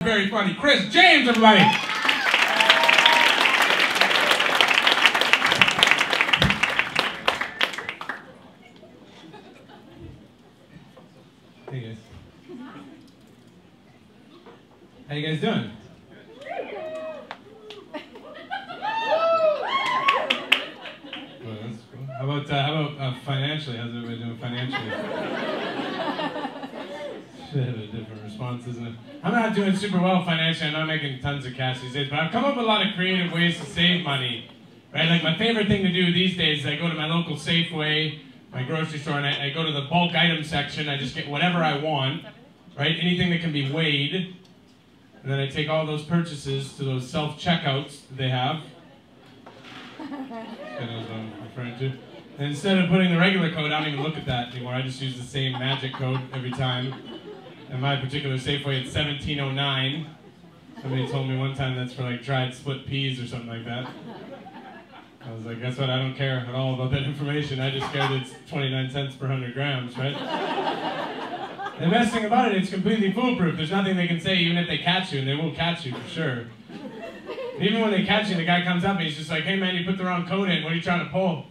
Very funny. Chris James, everybody. Hey guys. How you guys doing? Well, that's cool. How about financially? How's everybody doing financially? Bit of a different response, isn't it? I'm not doing super well financially. I'm not making tons of cash these days, but I've come up with a lot of creative ways to save money. Right? Like my favorite thing to do these days is I go to my local Safeway, my grocery store, and I go to the bulk item section. I just get whatever I want, right? Anything that can be weighed. And then I take all those purchases to those self-checkouts that they have. That's kind of what I'm referring to. And instead of putting the regular code, I don't even look at that anymore. I just use the same magic code every time. In my particular Safeway, it's 1709. Somebody told me one time that's for like dried split peas or something like that. I was like, guess what? I don't care at all about that information. I just care that it's 29 cents per 100 grams, right? The best thing about it, it's completely foolproof. There's nothing they can say, even if they catch you, and they will catch you for sure. And even when they catch you, the guy comes up and he's just like, hey man, you put the wrong code in. What are you trying to pull?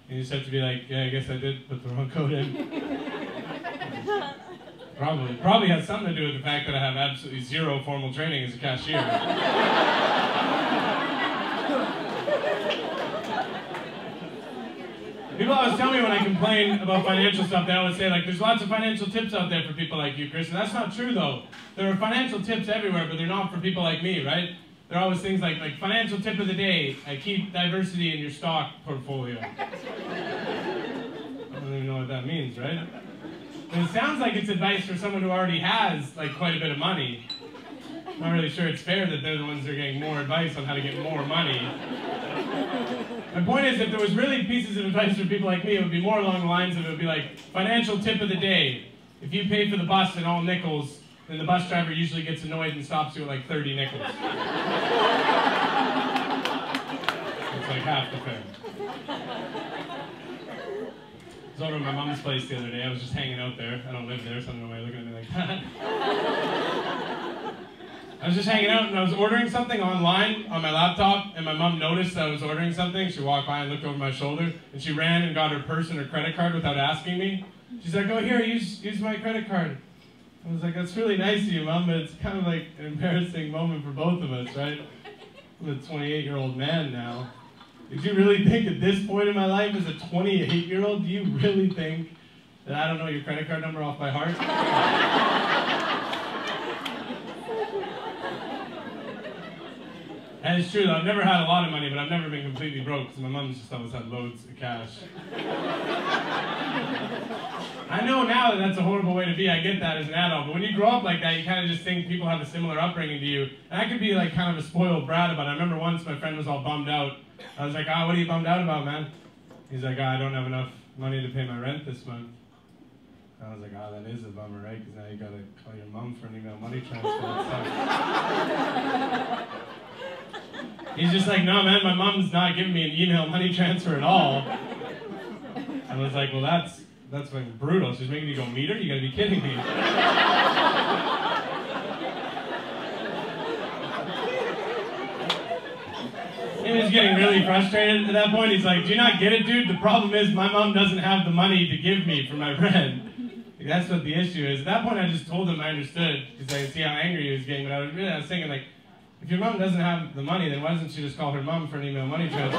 And you just have to be like, yeah, I guess I did put the wrong code in. Probably has something to do with the fact that I have absolutely zero formal training as a cashier. People always tell me when I complain about financial stuff, they always say, like, there's lots of financial tips out there for people like you, Chris. And that's not true, though. There are financial tips everywhere, but they're not for people like me, right? There are always things like financial tip of the day, keep diversity in your stock portfolio. I don't even know what that means, right? And it sounds like it's advice for someone who already has like quite a bit of money. I'm not really sure it's fair that they're the ones that are getting more advice on how to get more money. My point is, if there was really pieces of advice for people like me, it would be more along the lines of, it would be like, financial tip of the day. If you pay for the bus in all nickels, then the bus driver usually gets annoyed and stops you at like 30 nickels. It's like half the fare. I was over at my mom's place the other day. I was just hanging out there. I don't live there, so I don't know why you're looking at me like that. I was just hanging out and I was ordering something online on my laptop, and my mom noticed that I was ordering something. She walked by and looked over my shoulder, and she ran and got her purse and her credit card without asking me. She's like, oh, here, use my credit card. I was like, that's really nice of you, Mom, but it's kind of like an embarrassing moment for both of us, right? I'm a 28-year-old man now. Did you really think at this point in my life as a 28-year-old, do you really think that I don't know your credit card number off by heart? That is true though. I've never had a lot of money, but I've never been completely broke because my mom's just always had loads of cash. I know now that that's a horrible way to be. I get that as an adult, but when you grow up like that, you kind of just think people have a similar upbringing to you. And I could be like kind of a spoiled brat about it. I remember once my friend was all bummed out. I was like, what are you bummed out about, man? He's like, I don't have enough money to pay my rent this month. I was like, that is a bummer, right? Because now you got to call your mom for an email money transfer and stuff. He's just like, no, man, my mom's not giving me an email money transfer at all. I was like, well, that's like brutal. She's making you go meet her? You gotta be kidding me. He was getting really frustrated at that point. He's like, do you not get it, dude? The problem is my mom doesn't have the money to give me for my rent. Like, that's what the issue is. At that point, I just told him I understood, because I could see how angry he was getting. But I was thinking, like, if your mom doesn't have the money, then why doesn't she just call her mom for an email money transfer?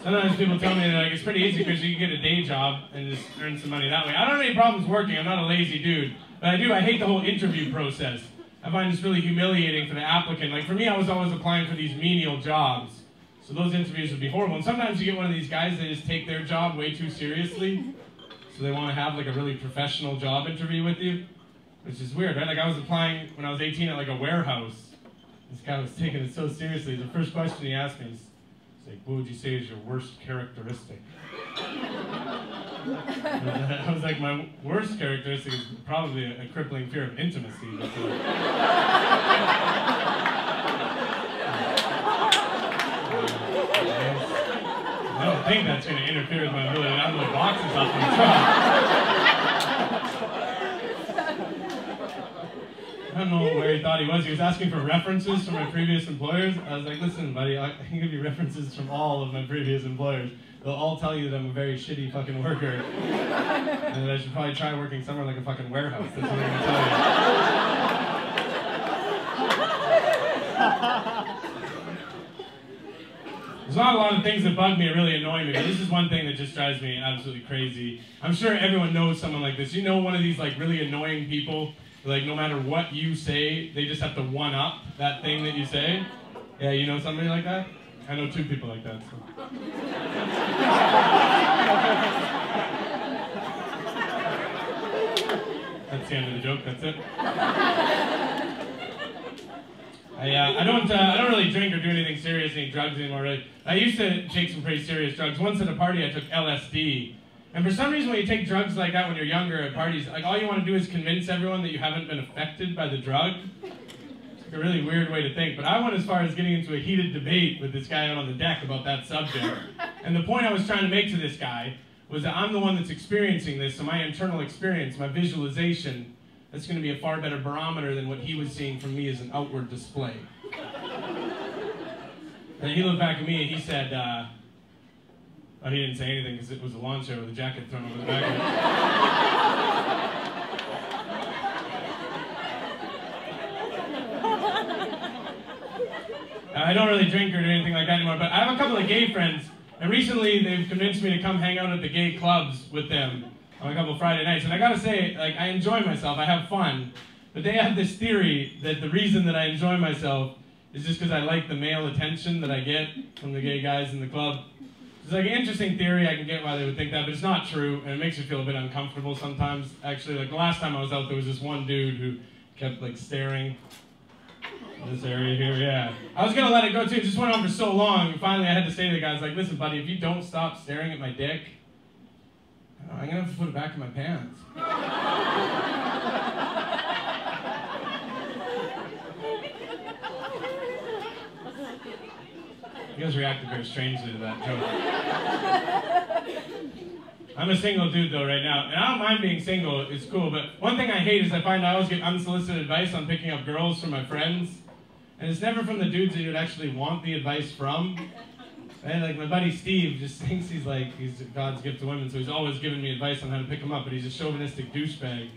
Sometimes people tell me that like, it's pretty easy because you can get a day job and just earn some money that way. I don't have any problems working. I'm not a lazy dude. But I hate the whole interview process. I find this really humiliating for the applicant. Like for me, I was always applying for these menial jobs. So those interviews would be horrible. And sometimes you get one of these guys that just take their job way too seriously. So they want to have like a really professional job interview with you. Which is weird, right? Like I was applying when I was 18 at like a warehouse. This guy was taking it so seriously. The first question he asked me is, like, what would you say is your worst characteristic? I was like, my worst characteristic is probably a crippling fear of intimacy. I don't think that's going to interfere with my ability to unload references off my truck. I don't know where he thought he was. He was asking for references from my previous employers. I was like, listen, buddy, I can give you references from all of my previous employers. They'll all tell you that I'm a very shitty fucking worker. And that I should probably try working somewhere like a fucking warehouse. That's what they're going to tell you. There's not a lot of things that bug me or really annoy me, but this is one thing that just drives me absolutely crazy. I'm sure everyone knows someone like this. You know one of these like really annoying people, like no matter what you say, they just have to one-up that thing that you say? Yeah, you know somebody like that? I know two people like that. So. That's the end of the joke, that's it. I don't really drink or do anything serious, any drugs anymore, really. I used to take some pretty serious drugs. Once at a party, I took LSD. And for some reason, when you take drugs like that when you're younger at parties, like all you want to do is convince everyone that you haven't been affected by the drug. It's like a really weird way to think. But I went as far as getting into a heated debate with this guy out on the deck about that subject. And the point I was trying to make to this guy was that I'm the one that's experiencing this, so my internal experience, my visualization, that's going to be a far better barometer than what he was seeing from me as an outward display. And he looked back at me and he said, oh, he didn't say anything because it was a lawn chair with a jacket thrown over the back of it. I don't really drink or do anything like that anymore, but I have a couple of gay friends, and recently they've convinced me to come hang out at the gay clubs with them on a couple of Friday nights. And I gotta say, like, I enjoy myself, I have fun, but they have this theory that the reason that I enjoy myself is just because I like the male attention that I get from the gay guys in the club. It's like an interesting theory, I can get why they would think that, but it's not true, and it makes me feel a bit uncomfortable sometimes. Actually, like the last time I was out, there was this one dude who kept like staring in this area here, yeah. I was gonna let it go too, it just went on for so long, and finally I had to say to the guy, I was like, listen buddy, if you don't stop staring at my dick, I'm gonna have to put it back in my pants. You guys reacted very strangely to that joke. I'm a single dude though right now, and I don't mind being single, it's cool, but one thing I hate is I find I always get unsolicited advice on picking up girls from my friends, and it's never from the dudes that you'd actually want the advice from. And like my buddy Steve just thinks he's God's gift to women, so he's always giving me advice on how to pick them up, but he's a chauvinistic douchebag,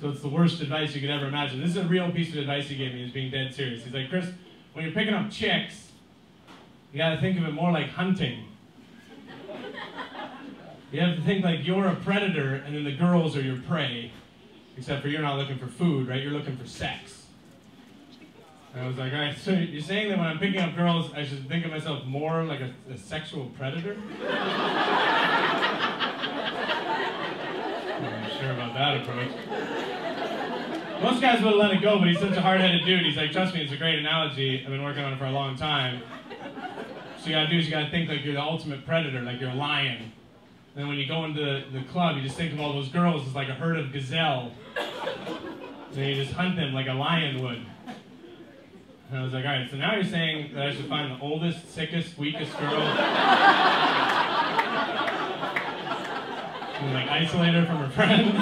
so it's the worst advice you could ever imagine. This is a real piece of advice he gave me, he's being dead serious. He's like, Chris, when you're picking up chicks, you gotta think of it more like hunting. You have to think like you're a predator and then the girls are your prey. Except for you're not looking for food, right? You're looking for sex. And I was like, all right, so you're saying that when I'm picking up girls, I should think of myself more like a sexual predator? I'm not sure about that approach. Most guys would have let it go, but he's such a hard-headed dude. He's like, trust me, it's a great analogy. I've been working on it for a long time. So you gotta do is you gotta think like you're the ultimate predator, like you're a lion. And then when you go into the club, you just think of all those girls as like a herd of gazelle. And then you just hunt them like a lion would. And I was like, all right, so now you're saying that I should find the oldest, sickest, weakest girl and like isolate her from her friends.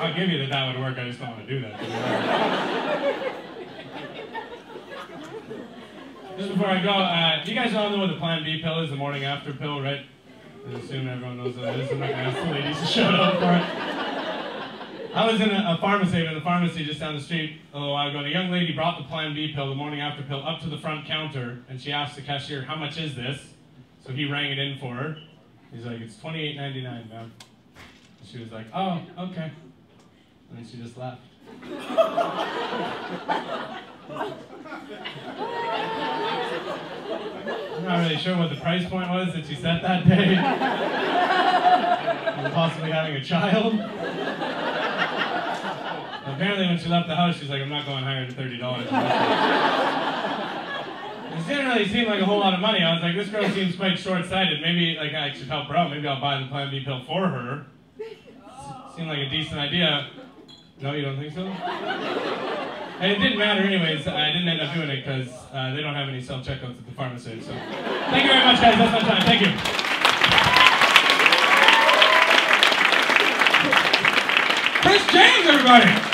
I'll give you that would work, I just don't want to do that. Just before I go, do you guys all know what the Plan B pill is, the morning after pill, right? I assume everyone knows what it is. I'm not going to ask the ladies to show up for it. I was in a pharmacy, in the pharmacy just down the street a little while ago, and a young lady brought the Plan B pill, the morning after pill, up to the front counter, and she asked the cashier, how much is this? So he rang it in for her. He's like, it's $28.99, ma'am. And she was like, oh, okay. And then she just left. I'm not really sure what the price point was that she set that day. And possibly having a child. Apparently when she left the house, she's like, I'm not going higher than $30. It didn't really seem like a whole lot of money. I was like, this girl seems quite short-sighted. Maybe like I should help her out. Maybe I'll buy the Plan B pill for her. Seemed like a decent idea. No, you don't think so? And it didn't matter anyways. I didn't end up doing it because they don't have any self-checkouts at the pharmacy. So thank you very much, guys. That's my time. Thank you. Chris James, everybody.